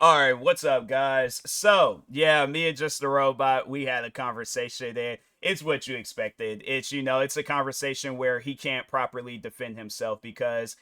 All right, what's up, guys? So, yeah, me and Just a Robot, we had a conversation and it's what you expected. It's a conversation where he can't properly defend himself because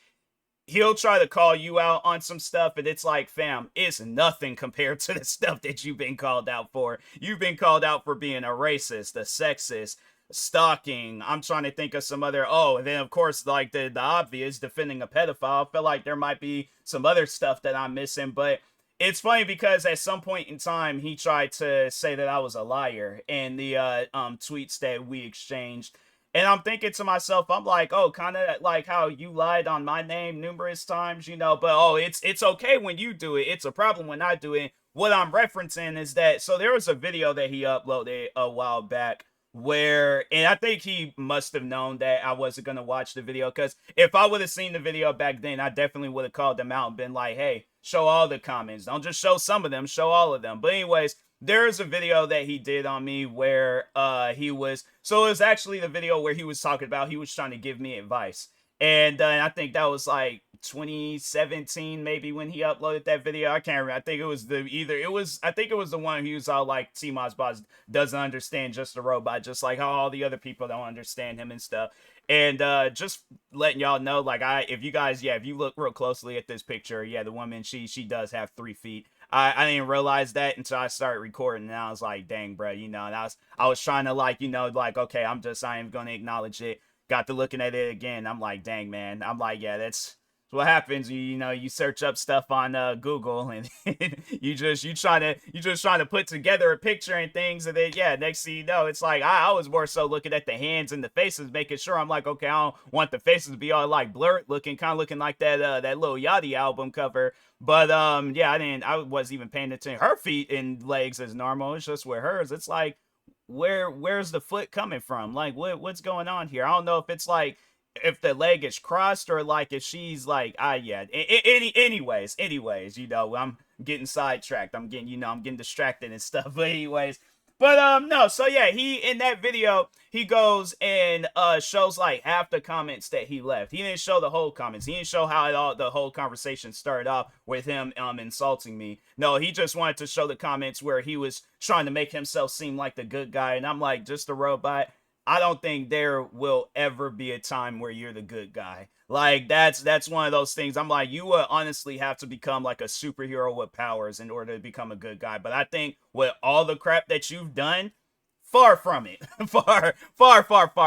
he'll try to call you out on some stuff, and it's like, fam, it's nothing compared to the stuff that you've been called out for. You've been called out for being a racist, a sexist, stalking. I'm trying to think of some other. Oh, and then of course, like the obvious, defending a pedophile. I feel like there might be some other stuff that I'm missing, but it's funny because at some point in time he tried to say that I was a liar in the tweets that we exchanged. And I'm thinking to myself, I'm like, oh, kind of like how you lied on my name numerous times, but oh, it's okay when you do it. It's a problem when I do it. What I'm referencing is that so there was a video that he uploaded a while back where, and I think he must have known that I wasn't gonna watch the video, because if I would have seen the video back then, I definitely would have called them out and been like, hey, show all the comments, don't just show some of them, show all of them. But anyways, there's a video that he did on me where he was, so it was actually the video where he was talking about, he was trying to give me advice. And I think that was like 2017 maybe when he uploaded that video. I can't remember. I think it was I think it was the one he was all like, TMossBoss doesn't understand Just a Robot, just like how all the other people don't understand him and stuff. And just letting y'all know, like, if you guys, yeah, if you look real closely at this picture, yeah, the woman, she does have 3 feet. I didn't realize that until I started recording, and I was like, dang, bro, and I was trying to, like, like, okay, I am gonna acknowledge it. Got to looking at it again. I'm like, dang, man. I'm like, yeah, that's what happens. You search up stuff on Google, and you just trying to put together a picture and things, and then yeah, next thing you know, it's like I was more so looking at the hands and the faces, making sure. I'm like, okay, I don't want the faces to be all like blurred looking, kind of looking like that little Yachty album cover. But yeah, I wasn't even paying attention. Her feet and legs is normal. It's just with hers, it's like, where's the foot coming from? Like, what's going on here? I don't know if it's like, if the leg is crossed, or like if she's like, yeah. Anyways, I'm getting sidetracked. I'm getting distracted and stuff. But anyways, but no, so yeah, he, in that video, he goes and shows like half the comments that he left. He didn't show the whole comments. He didn't show how the whole conversation started off with him insulting me. No, he just wanted to show the comments where he was trying to make himself seem like the good guy. And I'm like, Just a Robot, I don't think there will ever be a time where you're the good guy. Like, that's one of those things. I'm like, you would honestly have to become like a superhero with powers in order to become a good guy. But I think with all the crap that you've done, far from it. Far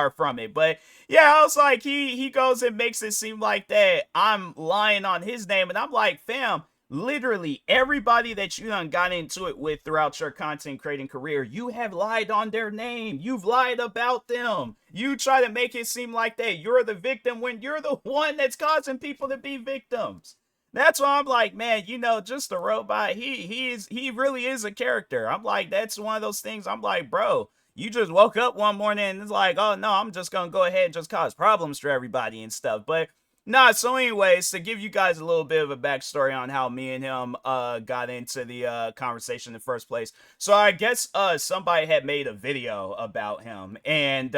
from it. But yeah, I was like, he goes and makes it seem like that I'm lying on his name, and I'm like, fam, literally everybody that you done got into it with throughout your content creating career, you have lied on their name. You've lied about them. You try to make it seem like that you're the victim when you're the one that's causing people to be victims. That's why I'm like, man, Just a Robot, he really is a character. I'm like, that's one of those things. I'm like, bro, you just woke up one morning and it's like, oh no, I'm just gonna go ahead and just cause problems for everybody and stuff. But nah, so anyways, to give you guys a little bit of a backstory on how me and him got into the conversation in the first place. So I guess somebody had made a video about him, and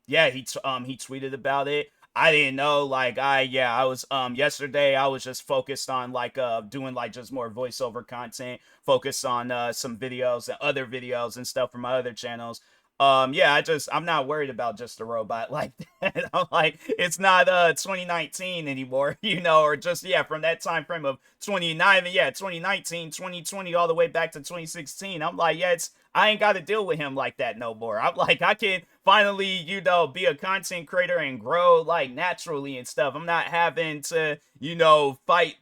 yeah, he tweeted about it. I didn't know, like, I was yesterday I was just focused on like doing like just more voiceover content, focused on some videos and other videos and stuff from my other channels. Yeah, I'm not worried about Just a Robot like that. I'm like, it's not 2019 anymore, or just, yeah, from that time frame of 29, yeah, 2019, 2020, all the way back to 2016. I'm like, yeah, I ain't got to deal with him like that no more. I'm like, I can finally, be a content creator and grow like naturally and stuff. I'm not having to, fight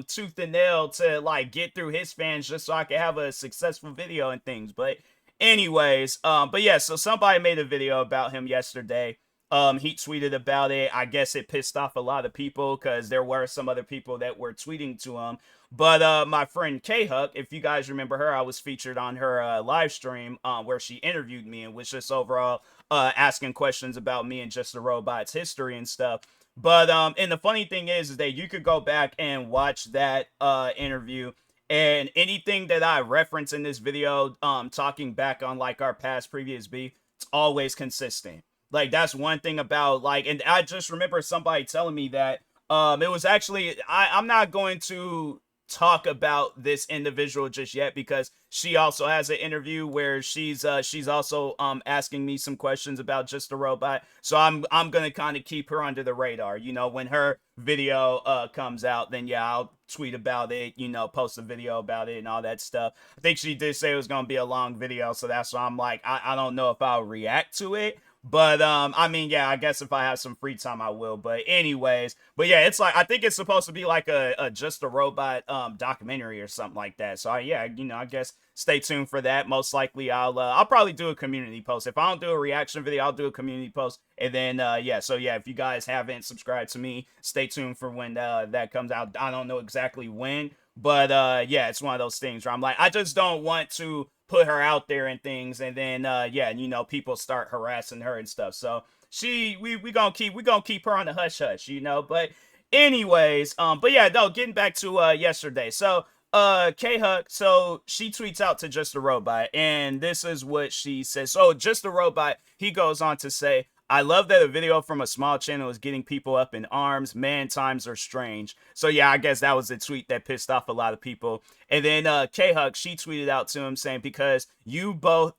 tooth and nail to like get through his fans just so I can have a successful video and things. But anyways, but yeah, so somebody made a video about him yesterday. He tweeted about it. I guess it pissed off a lot of people because there were some other people that were tweeting to him. But my friend K Huck, if you guys remember her, I was featured on her live stream where she interviewed me and was just overall asking questions about me and Just a Robot's history and stuff. But and the funny thing is that you could go back and watch that interview, and anything that I reference in this video, talking back on like our past previous beef, it's always consistent. Like, that's one thing about, like, and I just remember somebody telling me that it was actually, I'm not going to talk about this individual just yet because she also has an interview where she's also asking me some questions about Just a Robot. So I'm gonna kind of keep her under the radar. You know, when her video comes out, then yeah, I'll tweet about it, you know, post a video about it and all that stuff. I think she did say it was gonna be a long video, so that's why I'm like, I don't know if I'll react to it. But I mean, yeah, I guess if I have some free time, I will. But anyways, but yeah, it's like I think it's supposed to be like a Just a Robot documentary or something like that. So yeah, you know, I guess stay tuned for that. Most likely, I'll probably do a community post. If I don't do a reaction video, I'll do a community post. And then yeah, so yeah, if you guys haven't subscribed to me, stay tuned for when that comes out. I don't know exactly when, but yeah, it's one of those things where I'm like, I just don't want to put her out there and things, and then yeah, you know, people start harassing her and stuff. So we gonna keep her on the hush hush, you know. But anyways, but yeah, no, getting back to yesterday. So K-Huck, so she tweets out to Just a Robot, and this is what she says. So Just a Robot, he goes on to say, I love that a video from a small channel is getting people up in arms. Man, times are strange. So yeah, I guess that was the tweet that pissed off a lot of people. And then K-Huck, she tweeted out to him saying, because you both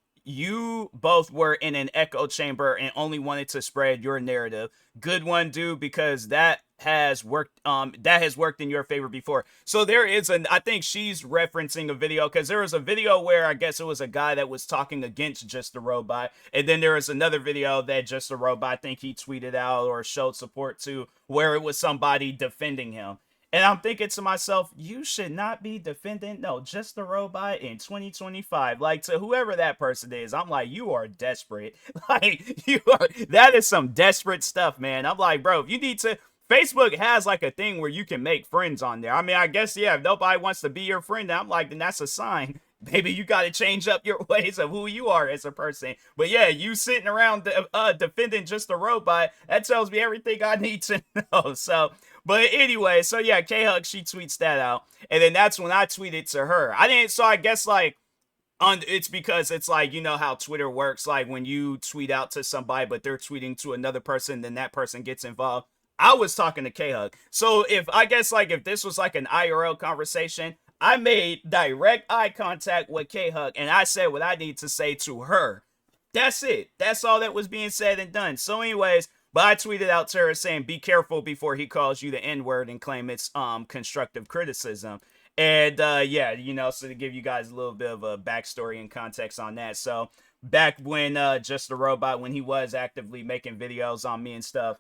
were in an echo chamber and only wanted to spread your narrative. Good one, dude, because that has worked in your favor before. So there is I think she's referencing a video, because there was a video where I guess it was a guy that was talking against Just a Robot, and then there was another video that Just a Robot, I think he tweeted out or showed support to, where it was somebody defending him. And I'm thinking to myself, you should not be defending Just a Robot in 2025. Like, to whoever that person is, I'm like, you are desperate. Like, that is some desperate stuff, man. I'm like, bro, if you need to, Facebook has like a thing where you can make friends on there. I mean, I guess, yeah, if nobody wants to be your friend, I'm like, then that's a sign. Maybe you got to change up your ways of who you are as a person. But yeah, you sitting around defending Just a Robot, that tells me everything I need to know. So, but anyway, so yeah, K-Huck, she tweets that out. And then that's when I tweeted to her. So I guess like, it's because it's like, you know how Twitter works. Like when you tweet out to somebody, but they're tweeting to another person, then that person gets involved. I was talking to K-Huck. So if this was like an IRL conversation, I made direct eye contact with K-Huck and I said what I need to say to her. That's it. That's all that was being said and done. So anyways, but I tweeted out to her saying, be careful before he calls you the N-word and claim it's constructive criticism. And yeah, you know, so to give you guys a little bit of a backstory and context on that. So back when Just a Robot, when he was actively making videos on me and stuff,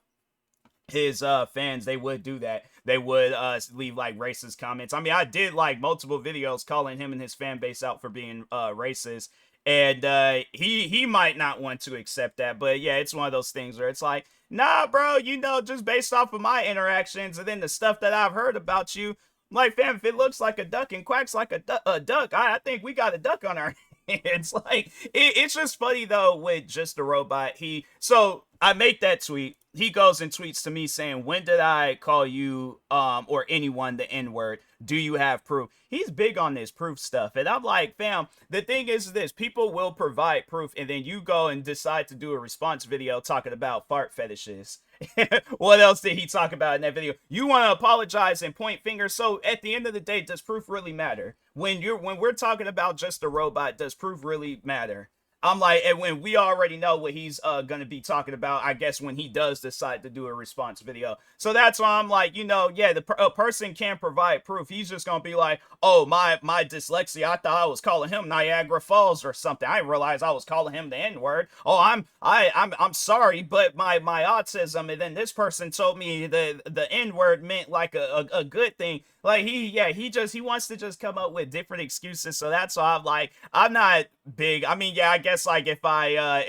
his fans, they would do that. They would leave like racist comments. I mean, I did like multiple videos calling him and his fan base out for being racist, and he might not want to accept that. But yeah, it's one of those things where it's like, nah, bro, you know, just based off of my interactions and then the stuff that I've heard about you, I'm like, fam, if it looks like a duck and quacks like a duck, I think we got a duck on our hands. Like, it's just funny though with Just a Robot. So I make that tweet. He goes and tweets to me saying, when did I call you or anyone the N-word? Do you have proof? He's big on this proof stuff. And I'm like, fam, the thing is this, people will provide proof and then you go and decide to do a response video talking about fart fetishes. What else did he talk about in that video? You want to apologize and point fingers. So at the end of the day, does proof really matter? When we're talking about Just a Robot, does proof really matter? I'm like, and when we already know what he's going to be talking about, I guess when he does decide to do a response video. So that's why I'm like, you know, yeah, a person can provide proof. He's just going to be like, oh, my dyslexia, I thought I was calling him Niagara Falls or something. I didn't realize I was calling him the N-word. Oh, I'm sorry, but my autism. And then this person told me the N-word meant like a good thing. Like he wants to just come up with different excuses. So that's why I'm like, I'm not big. I mean, yeah, I guess like if I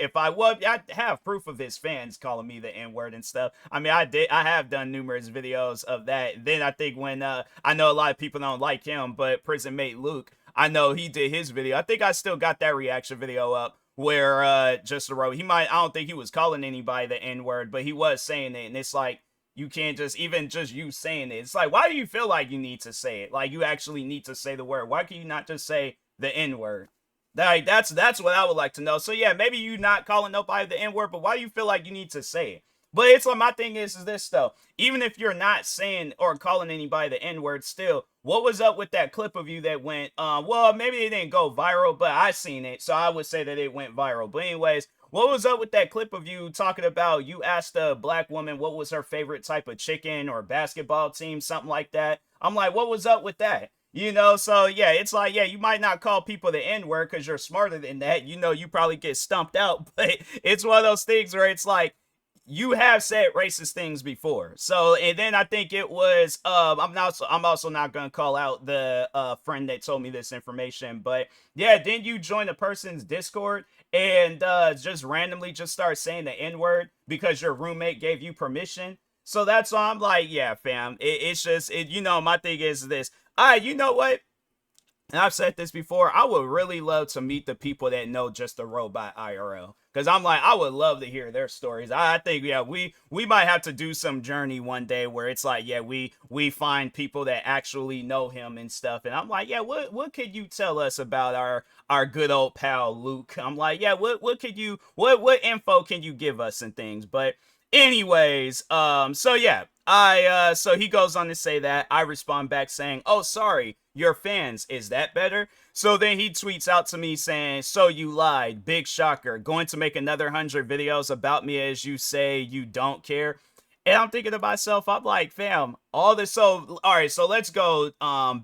have proof of his fans calling me the N-word and stuff. I mean, I have done numerous videos of that. Then I think when I know a lot of people don't like him, but Prison Mate Luke, I know he did his video. I think I still got that reaction video up where Just a Robot, I don't think he was calling anybody the N-word, but he was saying it, and it's like, you can't even you saying it. It's like, why do you feel like you need to say it? Like, you actually need to say the word. Why can you not just say the N-word? Like, that's what I would like to know. So yeah, maybe you not calling nobody the N-word, but why do you feel like you need to say it? But it's like, my thing is this though. Even if you're not saying or calling anybody the N word, still, what was up with that clip of you that went? Well, maybe it didn't go viral, but I seen it, so I would say that it went viral. But anyways, what was up with that clip of you talking about? You asked a black woman what was her favorite type of chicken or basketball team, something like that. I'm like, what was up with that? You know, so yeah, it's like, yeah, you might not call people the N word because you're smarter than that. You know, you probably get stumped out, but it's one of those things where it's like, you have said racist things before. So, and then I think it was I'm also not gonna call out the friend that told me this information, but yeah, then you join a person's Discord and just randomly just start saying the N-word because your roommate gave you permission. So that's why I'm like, yeah, fam. It's just you know, my thing is this. All right, you know what? And I've said this before, I would really love to meet the people that know Just a Robot IRL. Because I'm like, I would love to hear their stories. I think, yeah, we might have to do some journey one day where it's like, yeah, we find people that actually know him and stuff. And I'm like, yeah, what could you tell us about our good old pal Luke? I'm like, yeah, what could you what info can you give us and things? But anyways, so yeah, so he goes on to say that. I respond back saying, "Oh, sorry, your fans. Is that better?" So then he tweets out to me saying, "So you lied. Big shocker. Going to make another 100 videos about me as you say you don't care." And I'm thinking to myself, I'm like, fam, all this. So all right, so let's go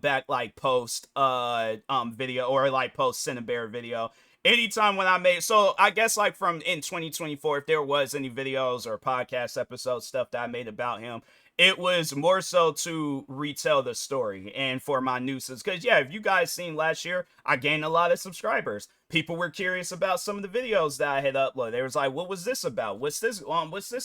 back like post video or like post Cinnabare video. Anytime when I made, so I guess like from in 2024, if there was any videos or podcast episodes stuff that I made about him, it was more so to retell the story and for my nooses. Because yeah, if you guys seen last year, I gained a lot of subscribers. People were curious about some of the videos that I had uploaded. They was like, what was this about? What's this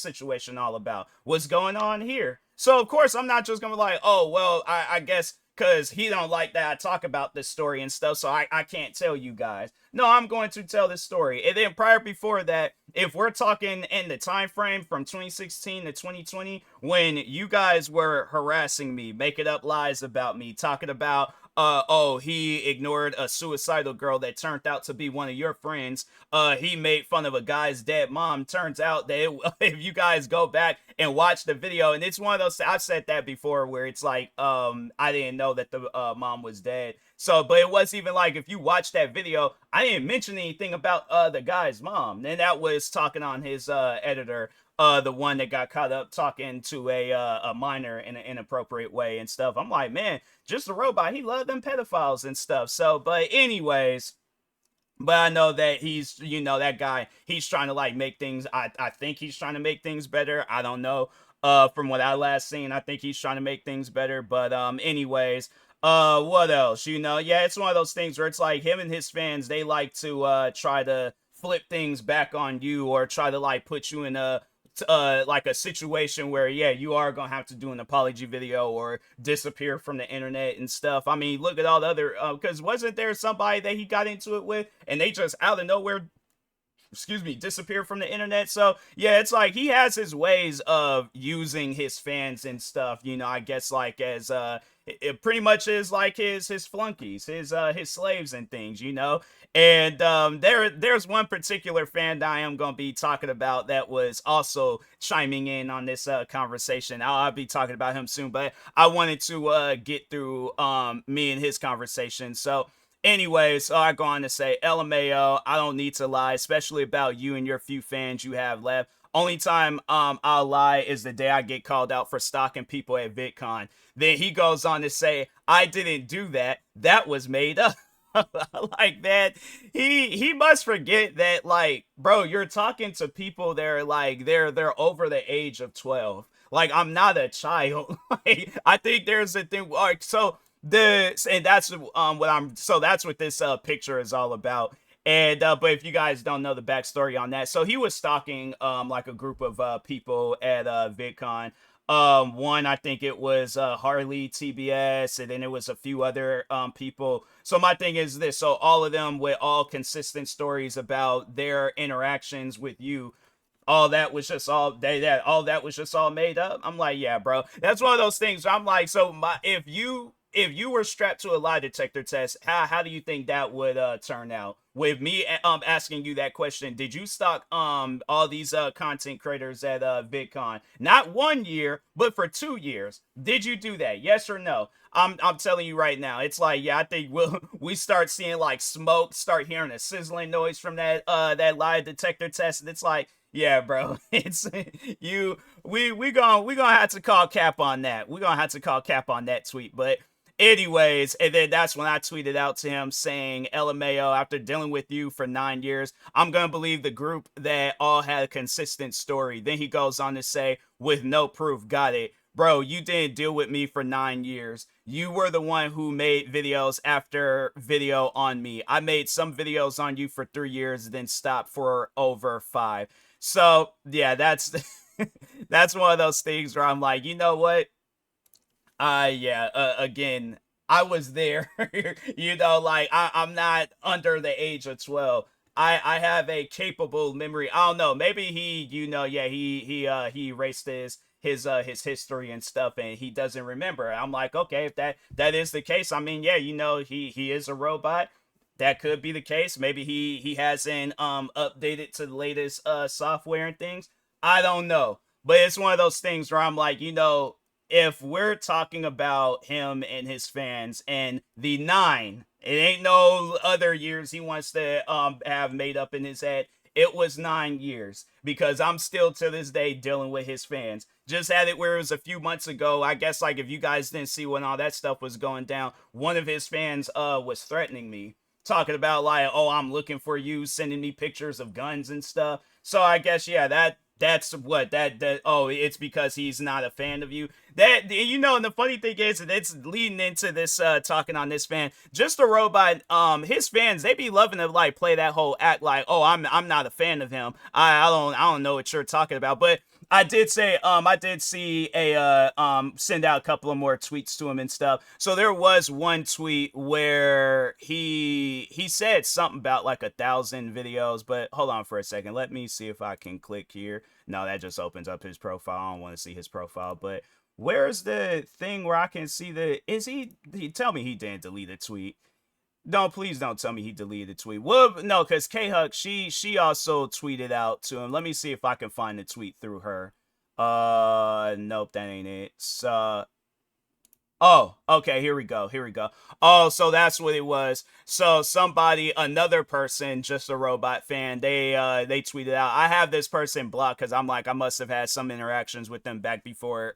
situation all about? What's going on here? So of course I'm not just gonna be like, oh well, I guess because he don't like that I talk about this story and stuff, so I can't tell you guys. No, I'm going to tell this story. And then prior before that, if we're talking in the time frame from 2016 to 2020, when you guys were harassing me, making up lies about me, talking about oh, he ignored a suicidal girl that turned out to be one of your friends. He made fun of a guy's dead mom. Turns out that if you guys go back and watch the video, and it's one of those, I've said that before, where it's like, I didn't know that the mom was dead. So, but it was even like, if you watch that video, I didn't mention anything about the guy's mom. And that was talking on his editor, the one that got caught up talking to a minor in an inappropriate way and stuff. I'm like, man, Just a Robot, he loved them pedophiles and stuff. So, but anyways, but I know that he's, you know, that guy, he's trying to like make things, I think he's trying to make things better. I don't know. From what I last seen, I think he's trying to make things better. But anyways, what else? You know, yeah, it's one of those things where it's like him and his fans, they like to try to flip things back on you or try to like put you in a like a situation where yeah, you are gonna have to do an apology video or disappear from the internet and stuff. I mean, look at all the other because wasn't there somebody that he got into it with and they just out of nowhere, excuse me, disappear from the internet? So yeah, it's like he has his ways of using his fans and stuff, you know, I guess like as it pretty much is like his flunkies, his slaves and things, you know. And there's one particular fan that I am gonna be talking about that was also chiming in on this conversation. I'll be talking about him soon, but I wanted to get through me and his conversation. So anyways, so I go on to say, LMAO, I don't need to lie, especially about you and your few fans you have left. Only time I'll lie is the day I get called out for stalking people at VidCon. Then he goes on to say, I didn't do that. That was made up. Like that, he must forget that, like, bro, you're talking to people that are like they're over the age of 12. Like, I'm not a child. Like, I think there's a thing like so the and that's what I'm so that's what this picture is all about. And but if you guys don't know the backstory on that, so he was stalking like a group of people at VidCon. One, I think it was Harley TBS, and then it was a few other people. So my thing is this: so all of them with all consistent stories about their interactions with you, all that was just all all that was just all made up. I'm like, yeah, bro, that's one of those things. I'm like, so my if you if you were strapped to a lie detector test, how do you think that would turn out? With me asking you that question, did you stalk all these content creators at VidCon? Not 1 year, but for 2 years. Did you do that? Yes or no? I'm telling you right now, it's like, yeah, I think we start seeing like smoke, start hearing a sizzling noise from that lie detector test, and it's like, yeah, bro, it's you. We gonna have to call cap on that. We're gonna have to call cap on that tweet. But anyways, and then that's when I tweeted out to him saying, LMAO, after dealing with you for 9 years, I'm gonna believe the group that all had a consistent story. Then he goes on to say, with no proof, got it. Bro, you didn't deal with me for 9 years. You were the one who made videos after video on me. I made some videos on you for 3 years, then stopped for over 5. So yeah, that's that's one of those things where I'm like, you know what? Yeah. Again, I was there. Like I'm not under the age of 12. I have a capable memory. I don't know. Maybe yeah, he erased his history and stuff, and he doesn't remember. I'm like, okay, if that is the case, I mean, yeah, he is a robot. That could be the case. Maybe he hasn't updated to the latest software and things. I don't know. But it's one of those things where I'm like, if we're talking about him and his fans and the 9, it ain't no other years he wants to have made up in his head. It was 9 years, because I'm still to this day dealing with his fans. Just had it where it was a few months ago. I guess, like, if you guys didn't see when all that stuff was going down, one of his fans was threatening me, talking about like, oh, I'm looking for you, sending me pictures of guns and stuff. So I guess, yeah, that's what that oh, it's because he's not a fan of you. That, and the funny thing is, and it's leading into this talking on this fan, just a robot. His fans, they be loving to like play that whole act like, oh, I'm not a fan of him. I don't know what you're talking about. But I did say, I did see a send out a couple of more tweets to him and stuff. So there was one tweet where he said something about like 1,000 videos. But hold on for a second, let me see if I can click here. No, that just opens up his profile. I don't want to see his profile. But where's the thing where I can see tell me he didn't delete a tweet. No, please don't tell me he deleted the tweet. Well, no, because K-Huck, she also tweeted out to him. Let me see if I can find the tweet through her. Nope, that ain't it. Oh, okay, here we go. Oh, so that's what it was. So another person, just a robot fan, they tweeted out. I have this person blocked because I'm like, I must have had some interactions with them back before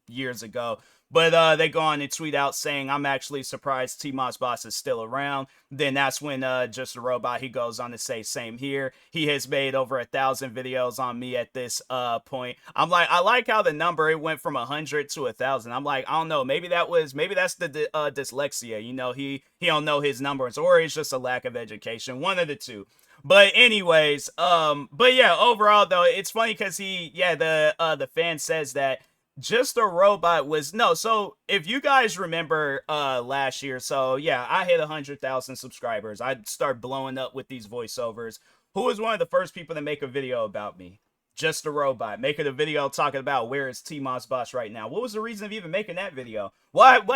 years ago. But they go on and tweet out saying, I'm actually surprised TMossBoss is still around. Then that's when just a robot, he goes on to say, same here. He has made over 1,000 videos on me at this point. I'm like, I like how the number, it went from 100 to 1,000. I'm like, I don't know, maybe that's the dyslexia. He don't know his numbers, or it's just a lack of education. One of the two. But anyways, but yeah, overall though, it's funny because the fan says that just a robot was no. So if you guys remember last year, so yeah, I hit 100,000 subscribers. I'd start blowing up with these voiceovers. Who was one of the first people to make a video about me? Just a robot making a video talking about where is TMossBoss right now. What was the reason of even making that video? What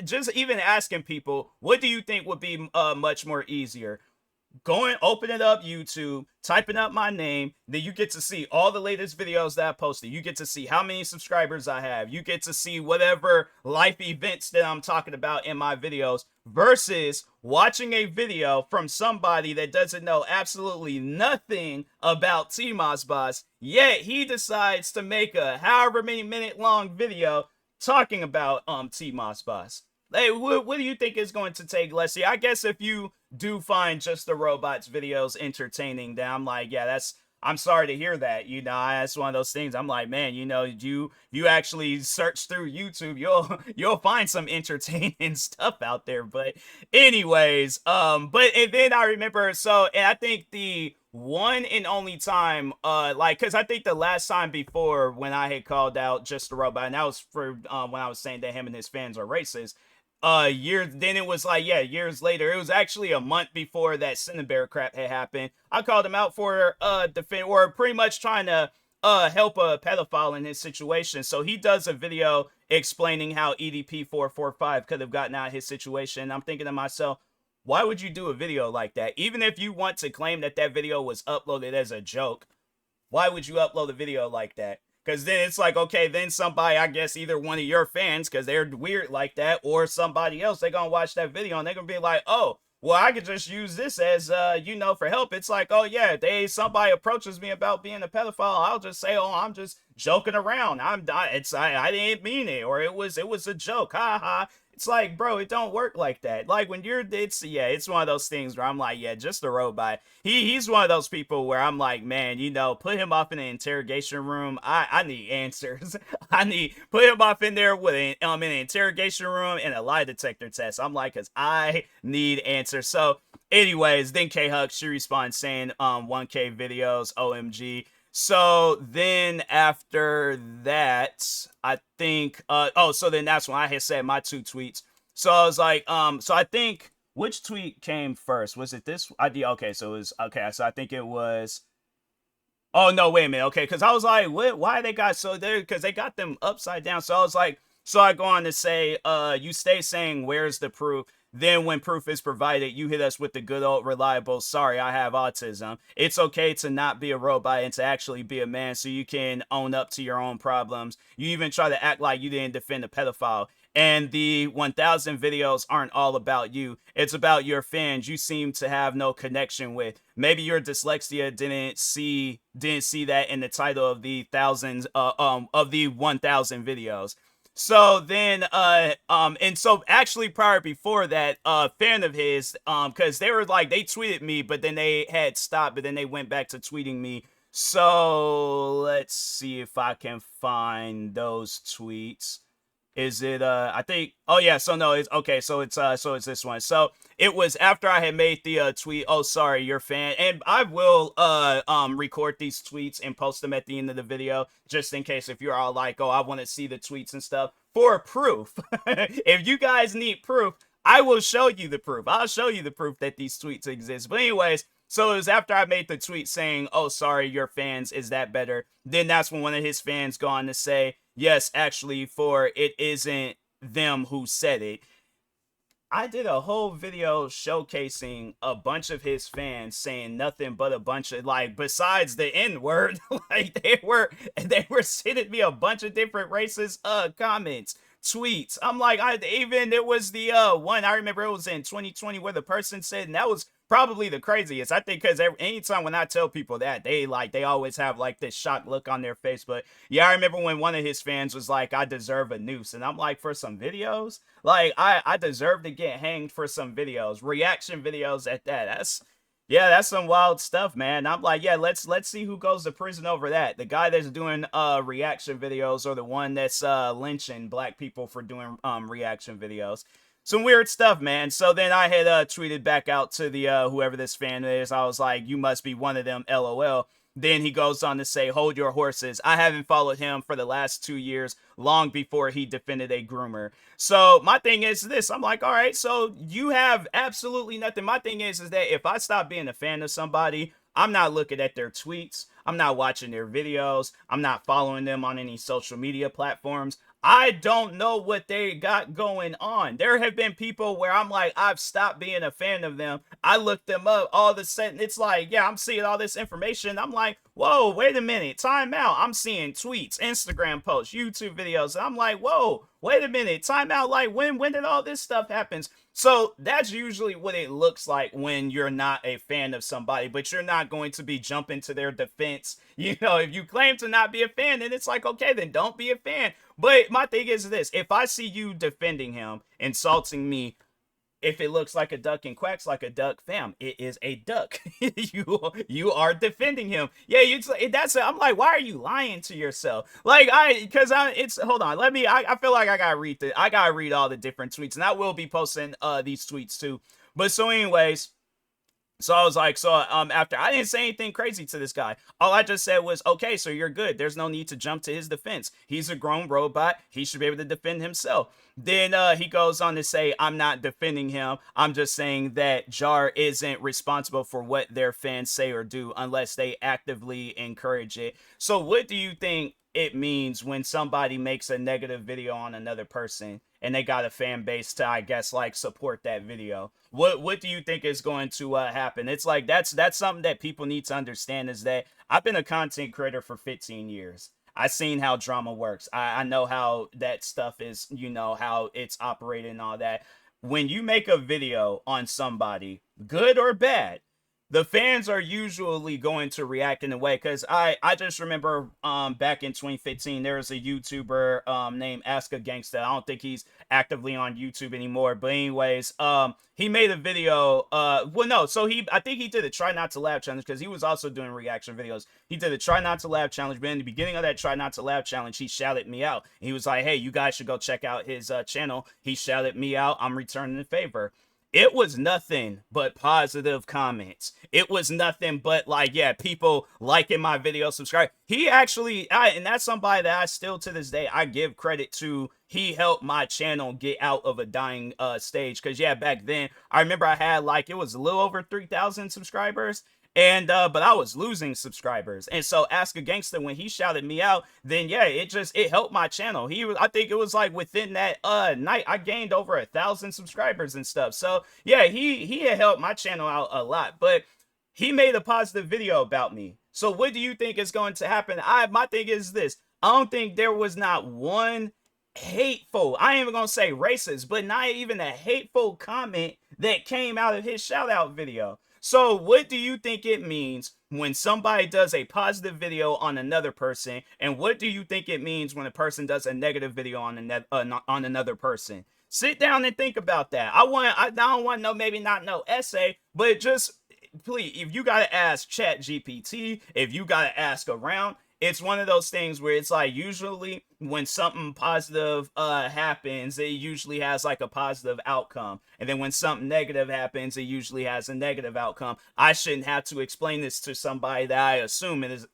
just even asking people, what do you think would be much more easier? Opening up YouTube, typing up my name, then you get to see all the latest videos that I posted. You get to see how many subscribers I have. You get to see whatever life events that I'm talking about in my videos, versus watching a video from somebody that doesn't know absolutely nothing about TMossBoss, yet he decides to make a however many minute long video talking about TMossBoss. Hey, what do you think is going to take, Leslie? I guess if you do find just the robots videos entertaining, then I'm like, yeah, I'm sorry to hear that. That's one of those things. I'm like, man, you actually search through YouTube, you'll find some entertaining stuff out there. But anyways, and then I remember, and I think the one and only time, because I think the last time before when I had called out just a robot, and that was for when I was saying that him and his fans are racist. Then it was like, yeah, years later. It was actually a month before that Cinnabar crap had happened. I called him out for defend, or pretty much trying to help a pedophile in his situation. So he does a video explaining how EDP445 could have gotten out of his situation. I'm thinking to myself, why would you do a video like that? Even if you want to claim that that video was uploaded as a joke, why would you upload a video like that? Because then it's like, okay, then somebody, I guess either one of your fans, because they're weird like that, or somebody else, they're going to watch that video and they're going to be like, oh, well, I could just use this as, for help. It's like, oh, yeah, somebody approaches me about being a pedophile. I'll just say, oh, I'm just joking around. I didn't mean it, or it was a joke. Ha ha. It's like, bro, it don't work like that. Like when it's one of those things where I'm like, yeah, just a robot. He's one of those people where I'm like, man, put him up in an interrogation room. I need answers. Put him up in there with in an interrogation room and a lie detector test. I'm like, cause I need answers. So anyways, then K-Hux, she responds saying, 1K videos, OMG. So then after that, I think, so then that's when I had said my 2 tweets. So I was like, so I think, which tweet came first? Was it this? Okay, so it was, okay, so I think it was, oh, no, wait a minute, okay, because I was like, what, why they got so there, because they got them upside down. So I was like, so I go on to say, you stay saying, where's the proof? Then when proof is provided, you hit us with the good old reliable, sorry, I have autism. It's okay to not be a robot and to actually be a man so you can own up to your own problems. You even try to act like you didn't defend a pedophile. And the 1000 videos aren't all about you. It's about your fans you seem to have no connection with. Maybe your dyslexia didn't see that in the title of the of the 1000 videos. So then, and so actually prior before that, fan of his, cause they were like, they tweeted me, but then they had stopped, but then they went back to tweeting me. So let's see if I can find those tweets. Is it, I think, oh yeah, so no, it's, okay, so it's this one. So it was after I had made the, tweet, oh, sorry, you're fan, and I will, record these tweets and post them at the end of the video, just in case if you're all like, oh, I want to see the tweets and stuff, for proof. If you guys need proof, I will show you the proof. I'll show you the proof that these tweets exist. But anyways, so it was after I made the tweet saying, oh, sorry, your fans, is that better? Then that's when one of his fans go on to say, yes, actually, for it isn't them who said it. I did a whole video showcasing a bunch of his fans saying nothing but a bunch of, like, besides the N-word, like, they were sending me a bunch of different racist comments, tweets. I'm like, there was the one, I remember it was in 2020 where the person said, and that was probably the craziest, I think, because anytime when I tell people that, they always have like this shocked look on their face. But yeah, I remember when one of his fans was like, I deserve a noose, and I'm like, for some videos? Like, I deserve to get hanged for some videos, reaction videos at that. That's some wild stuff, man. I'm like, yeah, let's see who goes to prison over that. The guy that's doing reaction videos, or the one that's lynching black people for doing reaction videos. Some weird stuff, man. So then I had tweeted back out to the whoever this fan is. I was like, you must be one of them, LOL. Then he goes on to say, hold your horses. I haven't followed him for the last 2 years, long before he defended a groomer. So my thing is this. I'm like, all right, so you have absolutely nothing. My thing is that if I stop being a fan of somebody, I'm not looking at their tweets. I'm not watching their videos. I'm not following them on any social media platforms. I don't know what they got going on. There have been people where I'm like, I've stopped being a fan of them. I looked them up, all of a sudden, it's like, yeah, I'm seeing all this information. I'm like, whoa, wait a minute, time out. I'm seeing tweets, Instagram posts, YouTube videos. And I'm like, whoa, wait a minute, time out. Like, when did all this stuff happen? So that's usually what it looks like when you're not a fan of somebody, but you're not going to be jumping to their defense. If you claim to not be a fan, then it's like, okay, then don't be a fan. But my thing is this, if I see you defending him, insulting me, if it looks like a duck and quacks like a duck, fam, it is a duck. you are defending him. Yeah, I'm like, why are you lying to yourself? Like, hold on, I feel like I gotta read all the different tweets, and I will be posting these tweets too. But so anyways, so I was like, after, I didn't say anything crazy to this guy. All I just said was, okay, so you're good. There's no need to jump to his defense. He's a grown robot. He should be able to defend himself. Then he goes on to say, I'm not defending him. I'm just saying that JAR isn't responsible for what their fans say or do unless they actively encourage it. So what do you think it means when somebody makes a negative video on another person and they got a fan base to, I guess, like support that video. What do you think is going to happen? It's like that's something that people need to understand, is that I've been a content creator for 15 years. I seen how drama works. I know how that stuff is, you know, how it's operated and all that. When you make a video on somebody, good or bad, the fans are usually going to react in a way. Because I just remember back in 2015 there was a YouTuber named Ask a Gangsta. I don't think he's actively on YouTube anymore, but anyways, he made a video, well, no, so I think he did a try not to laugh challenge, because he was also doing reaction videos. He did a try not to laugh challenge, but in the beginning of that try not to laugh challenge, he shouted me out. He was like, hey, you guys should go check out his channel. He shouted me out. I'm returning the favor. It was nothing but positive comments. It was nothing but, like, yeah, people liking my video, subscribe. He actually, and that's somebody that I still to this day I give credit to. He helped my channel get out of a dying stage. Because yeah, back then I remember I had, like, it was a little over 3,000 subscribers. And but I was losing subscribers. And so Ask a Gangster, when he shouted me out, then yeah, it helped my channel. I think it was like within that night I gained over 1,000 subscribers and stuff. So yeah, he had helped my channel out a lot. But he made a positive video about me. So what do you think is going to happen? My thing is this. I don't think there was not one hateful, I ain't even gonna say racist, but not even a hateful comment that came out of his shout out video. So what do you think it means when somebody does a positive video on another person, and what do you think it means when a person does a negative video on another person? Sit down and think about that. I don't want no, maybe not no essay, but just please, if you gotta ask Chat GPT, if you gotta ask around, it's one of those things where it's like, usually when something positive happens, it usually has like a positive outcome, and then when something negative happens, it usually has a negative outcome. I shouldn't have to explain this to somebody that I assume is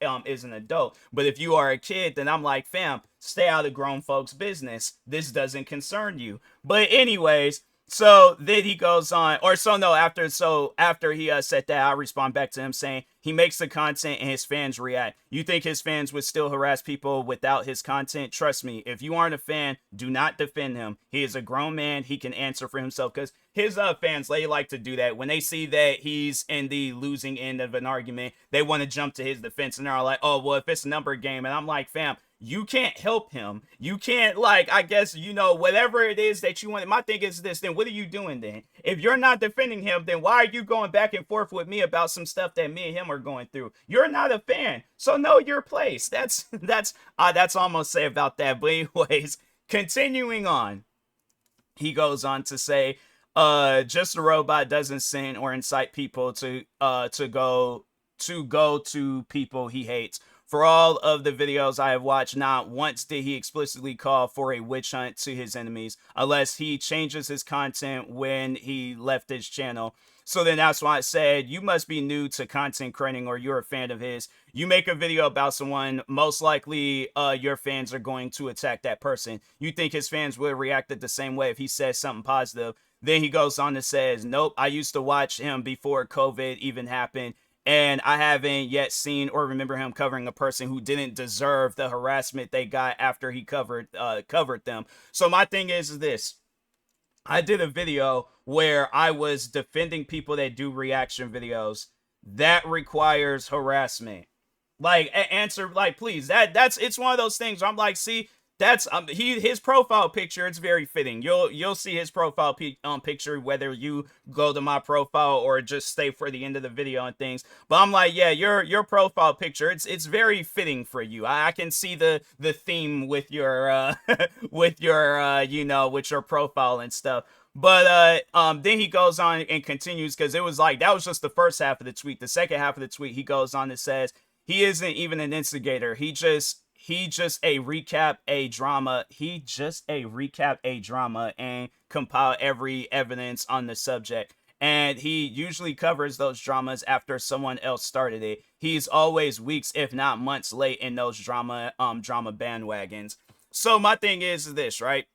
an adult, but if you are a kid, then I'm like, fam, stay out of grown folks' business. This doesn't concern you. But anyways, so then he goes on, or so no, after he said that, I respond back to him saying he makes the content and his fans react. You think his fans would still harass people without his content? Trust me, if you aren't a fan, do not defend him. He is a grown man. He can answer for himself, because his fans, they like to do that. When they see that he's in the losing end of an argument, they want to jump to his defense, and they're all like, oh, well, if it's a number game. And I'm like, fam, you can't help him. You can't, like, I guess, you know, whatever it is that you want. My thing is this, then what are you doing then? If you're not defending him, then why are you going back and forth with me about some stuff that me and him are going through? You're not a fan, so know your place. That's all I'm gonna say about that. But anyways, continuing on, he goes on to say, just a robot doesn't send or incite people to go to people he hates. For all of the videos I have watched, not once did he explicitly call for a witch hunt to his enemies, unless he changes his content when he left his channel. So then that's why I said, you must be new to content creating, or you're a fan of his. You make a video about someone, most likely your fans are going to attack that person. You think his fans would react the same way if he says something positive? Then he goes on and says, nope, I used to watch him before COVID even happened, and I haven't yet seen or remember him covering a person who didn't deserve the harassment they got after he covered them. So my thing is this. I did a video where I was defending people that do reaction videos. That requires harassment. Like, answer, like, please. It's one of those things where I'm like, see, that's his profile picture. It's very fitting. You'll see his profile picture whether you go to my profile or just stay for the end of the video and things. But I'm like, yeah, your profile picture, it's very fitting for you. I can see the theme with your with your you know, with your profile and stuff. But then he goes on and continues, because it was like, that was just the first half of the tweet. The second half of the tweet, he goes on and says he isn't even an instigator. He just a recap a drama. He just a recap a drama and compile every evidence on the subject. And he usually covers those dramas after someone else started it. He's always weeks, if not months, late in those drama bandwagons. So my thing is this, right?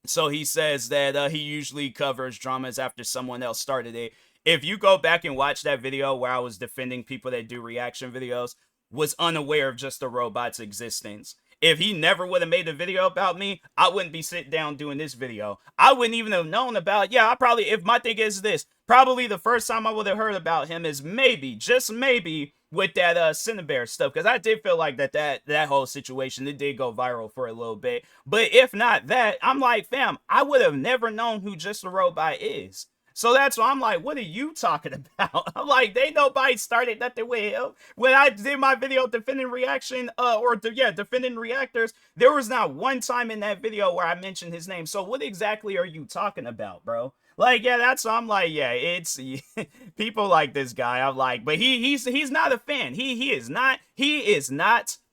So he says that he usually covers dramas after someone else started it. If you go back and watch that video where I was defending people that do reaction videos, was unaware of Just a Robot's existence. If he never would have made a video about me, I wouldn't be sitting down doing this video. I wouldn't even have known about, yeah, I probably, if my thing is this, probably the first time I would have heard about him is maybe, just maybe, with that Cinnabear stuff, because I did feel like that whole situation, it did go viral for a little bit. But if not that, I'm like, fam, I would have never known who Just a Robot is. So that's why I'm like, what are you talking about? I'm like, they nobody started nothing with him. When I did my video defending reaction, defending reactors, there was not one time in that video where I mentioned his name. So what exactly are you talking about, bro? Like, yeah, that's I'm like, yeah, it's people like this guy. I'm like, but he's not a fan. He is not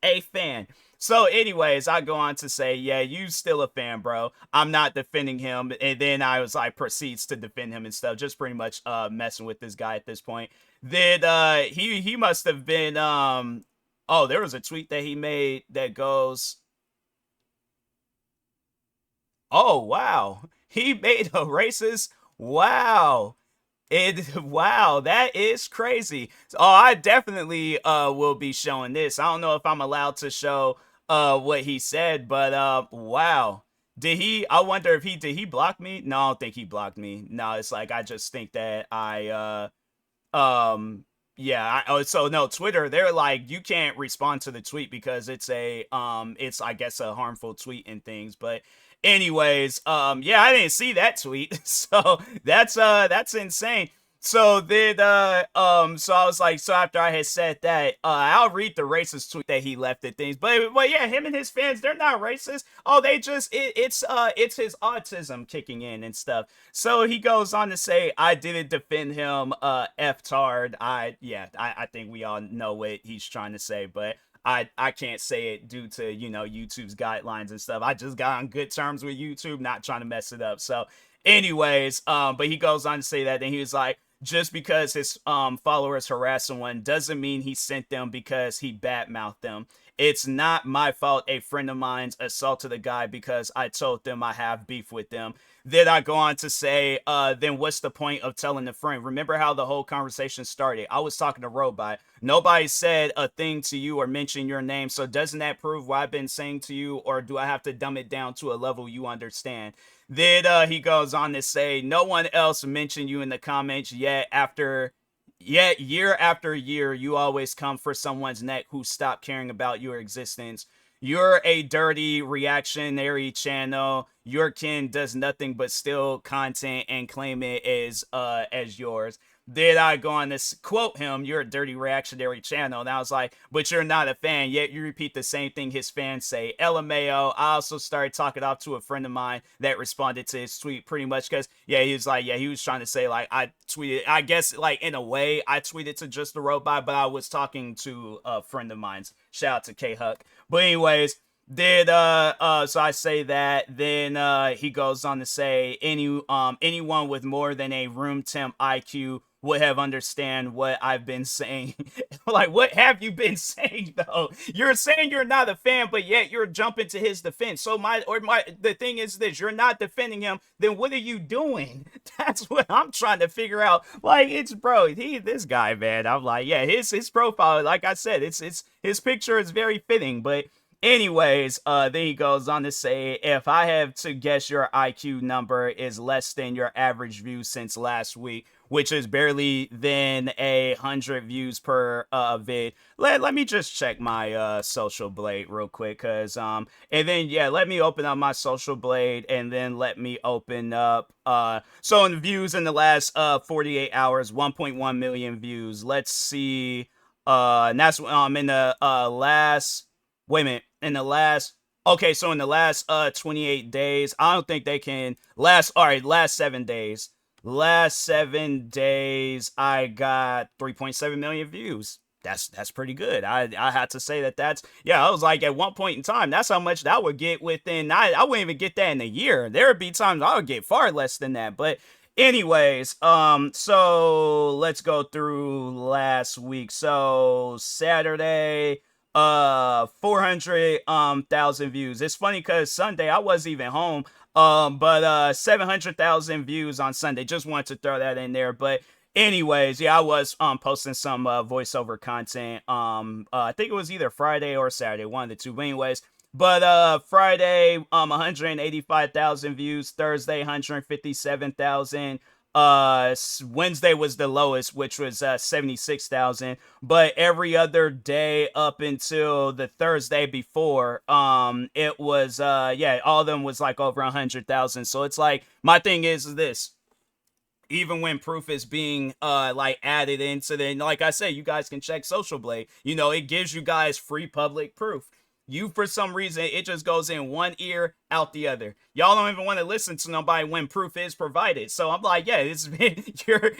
a fan. So, anyways, I go on to say, yeah, you still a fan, bro. I'm not defending him. And then I was like, proceeds to defend him and stuff, just pretty much messing with this guy at this point. Then he must have been oh, there was a tweet that he made that goes, oh wow, he made a racist, wow. Wow, that is crazy. Oh, I definitely will be showing this. I don't know if I'm allowed to show what he said, but wow. Did he, I wonder if he block me? No, I don't think he blocked me. No, it's like I just think that yeah, so no, Twitter, they're like, you can't respond to the tweet because it's I guess a harmful tweet and things. But anyways, yeah, I didn't see that tweet. So that's insane. So then so I was like, so after I had said that, I'll read the racist tweet that he left at things. But yeah, him and his fans, they're not racist. Oh, they just it's his autism kicking in and stuff. So he goes on to say, I didn't defend him, F-tard. I think we all know what he's trying to say, but I can't say it due to, YouTube's guidelines and stuff. I just got on good terms with YouTube, not trying to mess it up. So anyways, but he goes on to say that, then he was like, just because his followers harass someone doesn't mean he sent them because he badmouthed them. It's not my fault a friend of mine's assaulted a guy because I told them I have beef with them. Then I go on to say, then what's the point of telling a friend? Remember how the whole conversation started? I was talking to Robot. Nobody said a thing to you or mentioned your name. So doesn't that prove what I've been saying to you? Or do I have to dumb it down to a level you understand? Then he goes on to say, no one else mentioned you in the comments yet year after year, you always come for someone's neck who stopped caring about your existence. You're a dirty reactionary channel. Your kin does nothing but steal content and claim it as yours. Then I go on to quote him, you're a dirty reactionary channel. And I was like, but you're not a fan, yet you repeat the same thing his fans say. LMAO, I also started talking off to a friend of mine that responded to his tweet pretty much because, yeah, he was like, yeah, he was trying to say, like, I tweeted, I guess, like, in a way, I tweeted to Just a Robot, but I was talking to a friend of mine's. Shout out to K-Huck. But anyways, so I say that, then he goes on to say anyone with more than a room temp IQ would have understand what I've been saying. Like, what have you been saying though? You're saying you're not a fan, but yet you're jumping to his defense. So the thing is this, you're not defending him, then what are you doing? That's what I'm trying to figure out. Like, it's bro, this guy, man. I'm like, yeah, his profile, like I said, it's his picture is very fitting, but anyways, then he goes on to say, if I have to guess, your IQ number is less than your average view since last week, which is barely than 100 views per vid. Let me just check my Social Blade real quick, cause and then yeah, let me open up my Social Blade, and then let me open up so in views in the last 48 hours, 1.1 million views. Let's see, and that's in the last, wait a minute, in the last, okay, so in the last 28 days, I don't think they can last 7 days. Last 7 days, I got 3.7 million views. That's pretty good. I had to say that's, yeah, I was like, at one point in time, that's how much that would get within, I wouldn't even get that in a year. There would be times I would get far less than that. But anyways, so let's go through last week. So Saturday, 400,000 views. It's funny because Sunday I wasn't even home. But 700,000 views on Sunday. Just wanted to throw that in there. But Anyways, yeah, I was posting some voiceover content. I think it was either Friday or Saturday, one of the two. But anyways, but Friday 185,000 views, Thursday 157,000. Wednesday was the lowest, which was 76,000. But every other day up until the Thursday before, it was yeah, all of them was like over 100,000. So it's like, my thing is this: even when proof is being like added into, then like I say, you guys can check Social Blade. You know, it gives you guys free public proof. You, for some reason, it just goes in one ear, out the other. Y'all don't even want to listen to nobody when proof is provided. So I'm like, yeah, it's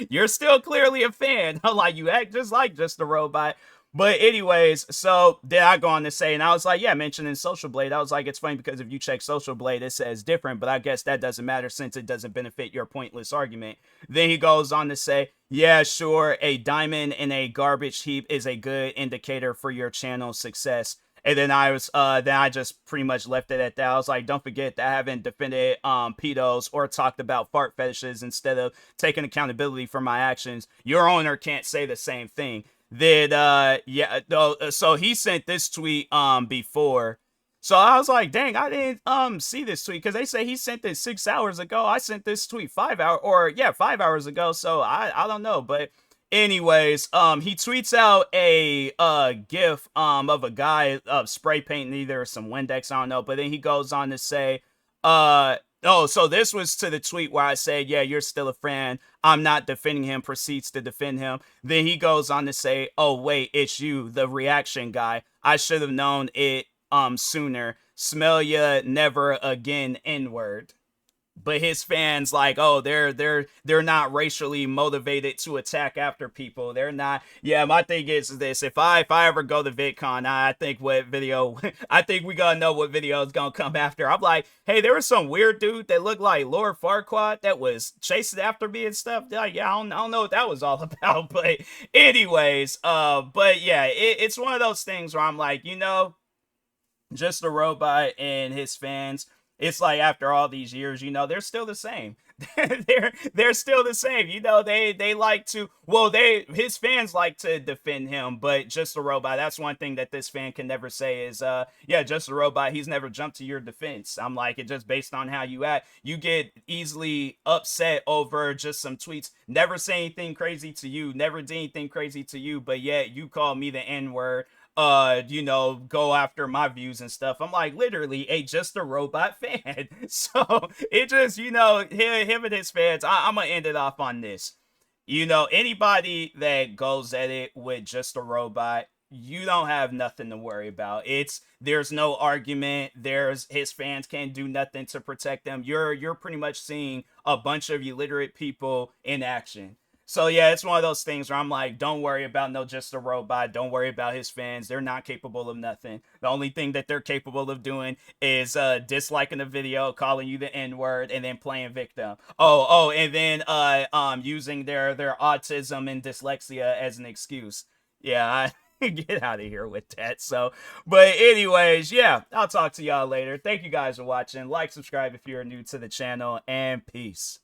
you're still clearly a fan. I'm like, you act just like Just a Robot. But anyways, so then I go on to say, and I was like, yeah, mentioning Social Blade, I was like, it's funny because if you check Social Blade, it says different, but I guess that doesn't matter since it doesn't benefit your pointless argument. Then he goes on to say, yeah, sure, a diamond in a garbage heap is a good indicator for your channel's success. And then I just pretty much left it at that. I was like, don't forget that I haven't defended pedos or talked about fart fetishes instead of taking accountability for my actions. Your owner can't say the same thing. That yeah, so he sent this tweet before. So I was like, dang, I didn't see this tweet, because they say he sent this 6 hours ago. I sent this tweet 5 hours, or yeah, 5 hours ago. So I don't know, but anyways, he tweets out a gif of a guy spray painting either some Windex, I don't know, but then he goes on to say, oh, so this was to the tweet where I said, yeah, you're still a fan, I'm not defending him, proceeds to defend him. Then he goes on to say, oh wait, it's you, the reaction guy, I should have known it sooner, smell ya never again N-word. But his fans like, oh, they're not racially motivated to attack after people. They're not. Yeah, my thing is this: if I ever go to VidCon, I think what video I think we gotta know what video is gonna come after. I'm like, hey, there was some weird dude that looked like Lord Farquaad that was chasing after me and stuff. Like, yeah, I don't know what that was all about. But anyways, but yeah, it's one of those things where I'm like, Just a Robot and his fans, it's like after all these years, they're still the same. they're still the same. They like to, well, his fans like to defend him, but Just a Robot, that's one thing that this fan can never say is yeah, Just a Robot, he's never jumped to your defense. I'm like, it just based on how you act, you get easily upset over just some tweets, never say anything crazy to you, never did anything crazy to you, but yet you call me the N-word, go after my views and stuff. I'm like, literally a Just a Robot fan. So it just, him and his fans, I'm gonna end it off on this. Anybody that goes at it with Just a Robot, you don't have nothing to worry about. There's no argument. His fans can't do nothing to protect them. You're pretty much seeing a bunch of illiterate people in action. So yeah, it's one of those things where I'm like, don't worry about no Just a Robot. Don't worry about his fans. They're not capable of nothing. The only thing that they're capable of doing is disliking a video, calling you the N-word, and then playing victim. And then using their autism and dyslexia as an excuse. Yeah, get out of here with that. So, but anyways, yeah, I'll talk to y'all later. Thank you guys for watching. Like, subscribe if you're new to the channel, and peace.